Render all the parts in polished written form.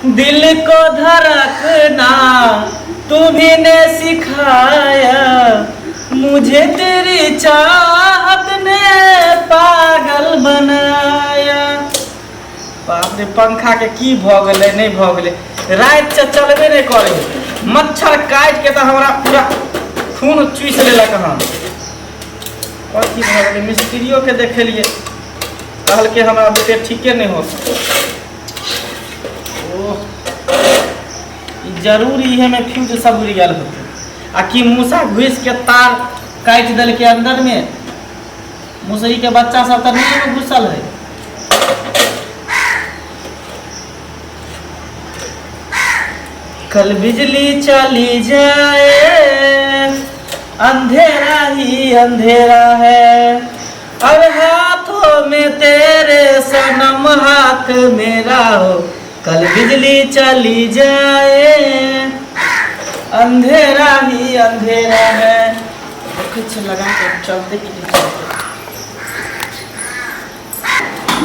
दिल को धड़कना तुम्ही ने सिखाया, मुझे तेरी चाहत ने पागल बनाया। बाप रे पंखा के की भ गेलै नहीं भ गेलै, रात से चलबे नहीं करे, मच्छर काट के तो हमरा पूरा खून चूस लेलक। हम कथी भ गेलै, मिस्त्रियों के देखलिए कहल के हमरा बेटे ठीके नहीं हो। जरूर इहे में फ्यूज सब उड़ गया होते, आ कि मूसा घुस के तार काट दल के अंदर में, मुसरी के बच्चा सब तो नहीं में घुसल है। कल बिजली चली जाए अंधेरा ही अंधेरा है, अब हाथों में तेरे सनम हाथ मेरा हो। कल बिजली चली जाए अंधेरा ही अंधेरा है। कुछ लगा के चलते कि नहीं चलते,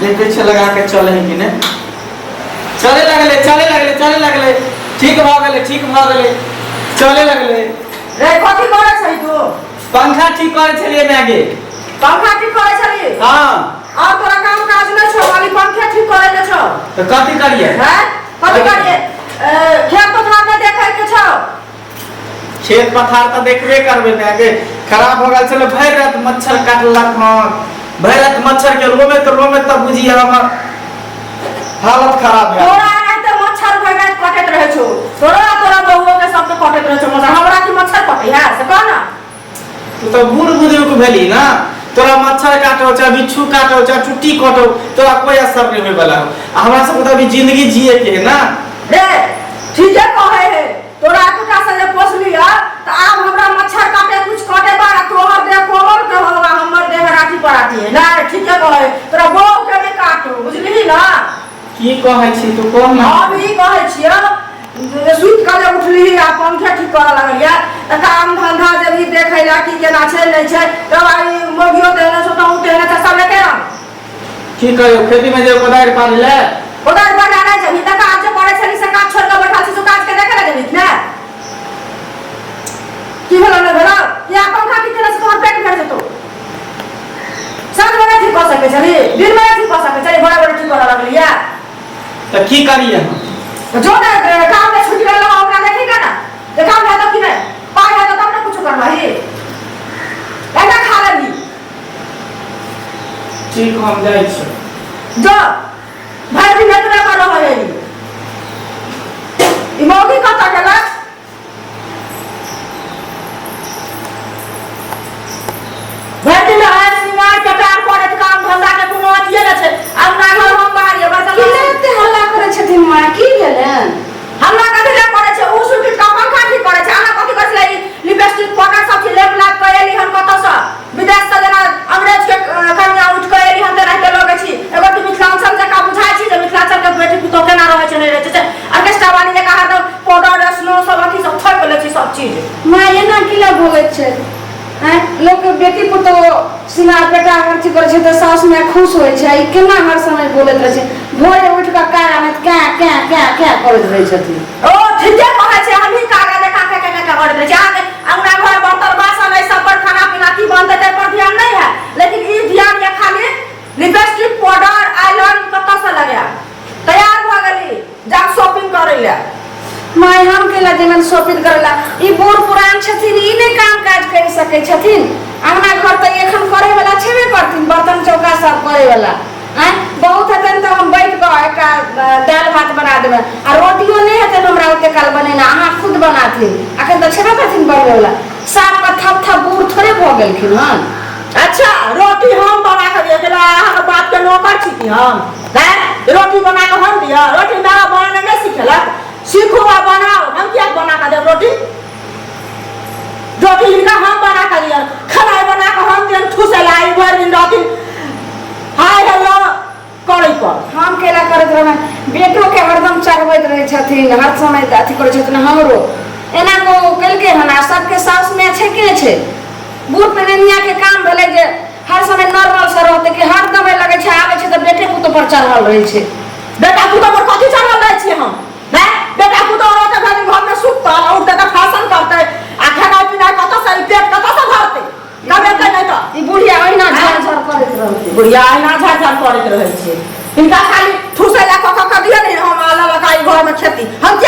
देखे लगा के चले कि नहीं चले लगले, चले लगले, चले लगले, ठीक भ गेले, ठीक भ गेले, चले लगले। रे कथि करे छै तू? पंखा ठीक करे छलिए मैगे। पंखा ठीक करे छली? हां। और तोरा काम काज न छौ, खाली पंखा ठीक करे के छौ। तो कथि करिए? हैं? कथि करिए? खेत पथार के देखे के छौ। खेत पथार तो देखबे करबे मैगे, खराब हो गेल छले, भर रात मच्छर काटलक। हां भर रात मच्छर के रोमे तो बुझी हमर हालत खराब है। तोरा रहते मच्छर भर रात काटत रहे छौ, तोरा बहुओ के सब के काटत रहे छौ मच्छर, हमरा की मच्छर काटे है से कह ना। तू तो बूढ़ बुजुर्ग भेली ना, तोरा मच्छर काटो चाहे बिच्छू काटो चाहे चुट्टी काटो, तोरा कोई असर नहीं होय वाला हो। हमरा सब तो अभी जिंदगी जिए के है ना। रे ठीक है कहे है, तोरा कुटा से जे पोस लिया त आब हमरा मच्छर काटे कुछ काटे बा, तोहर देह कोमल के होगा, हमर देह राठी पराठी है ना। ठीक है कहे, तोरा बहु के नहीं काटो, बुझली ना। की कहे छी तू कोन ना? हम ई कहे छियो सुत के जे उठली आ पंखा ठीक करे लगलिया, त काम धंधा जे भी देखैला की केना छै नै छै, दवाई मोगियो देने छौ त उठे ने सब लेके आ। की कहियो खेती में जे कोदारि पाड़ले, कोदारि पाड़ा नै जमी त काज जे करे छली से काज छोड़ के बैठल छी, काज के देखे लगे ना। की भेलो नै भेलो, या पंखा ठीक केने से तोहर पेट भर जेतो। साँझ में ठीक कर सके छली, दिन में ठीक कर सके छली, बड़ा ठीक करे लगलिया। त की करिए हम? जो ना काम में छुट्टी रहला हमरा देखेगा ना, जे काम है तो कि नहीं पाई है तो तब ना कुछ करवाही, एना खा लेबी। ठीक हम जाई छी, जो भाई दिन एतने करो है ई मौगी कत गेला? भाई दिन है सिंगार कटार करे काम धंधा के कोनो अथिए न छै। हमरा घर हम बाहर ये बस किते हल्ला करे छथिन मां, की भेलन? हमरा कथि ले करे छै? उ सुटी का पंखा ठीक करे छै, हमरा कथि करे छै? लिपस्टिक पाउडर सब चीज लेप लाप के एली हम कत से विदेश से, जना अंग्रेज के कन्या उठ के एली हम त रहते लगे छी। एगो तू मिथिलांचल जका बुझाई छी जे मिथिलांचल के बेटी पुतो केना रहे छै नै रहे छै, ऑर्केस्ट्रा वाली जका हरदम पाउडर स्नो सब अथि सब थक ले छी सब चीज। मां एना किला भोगैत छै? हैं लोग के बेटी पुतो सिंगार पेटा खर्ची करे छै त सास में खुश होय छै, ई केना हर समय बोलत रहे छै? भोरे उठ के कारा में क्या क्या क्या क्या करत रहे छथिन। ओ ठीके कहै छै, हमही कागा देखा के करत रहे छै। आगे अंगना घर बर्तन बासन ऐ सब पर खाना पीना की बनते ते पर ध्यान नहीं है, लेकिन ई ध्यान ये खाली लिपस्टिक पाउडर आईलाइन कत से लगा तैयार भ गेली जा शॉपिंग करे ले। माय हम केला जेमन शॉपिंग करेला, ई बूढ़ पुरान छथिन, ई ने काम काज कर सके छथिन। अंगना घर त एखन करे वाला छेबे करथिन, बर्तन चौका सब करे वाला। हैं बहुत हतन त हम बैठ के एक दाल भात बना देबे, आ रोटियो नहीं हतन हमरा ओते काल बनेना, अहाँ खुद बनाथिन। अखन त छेबे करथिन बनवे वाला, साफ का थप थप बूढ़ थोड़े भ गेलखिन हन। अच्छा रोटी हम बना के दिए केला, अहाँ के बात के नौकर छी कि हम? हैं रोटी बना के हम दिया? रोटी ना बनाने नहीं सिखेलक, सीखो आ बनाओ। हम क्या बना के देब रोटी? रोटी इनका हम बना के दिया, खाना बना के हम दिया, ठुसे लाई भर दिन रात हाय हेलो करे पर। हम केला करत रहे, बेटो के हरदम चढ़बैत रहे छथिन, हर समय अथी करे छथिन। हमरो एना को केलके हन, आ सबके सास में छै के छै? बूढ़ पेनिया के काम भेले जे हर समय नॉर्मल से रहते कि हर दम लगे छै आवे छै त बेटे पुतो पर चढ़ल रहे छै। बेटा पुतो पर कथि चढ़ल रहे छी हम? ई बुढ़िया ओहिना झरझर करैत रहते बुढ़िया अहिना झरझर करैत रहै छै इनका खाली ठुसै ला क दियो ने हम अलग लकाई घर में खेती हम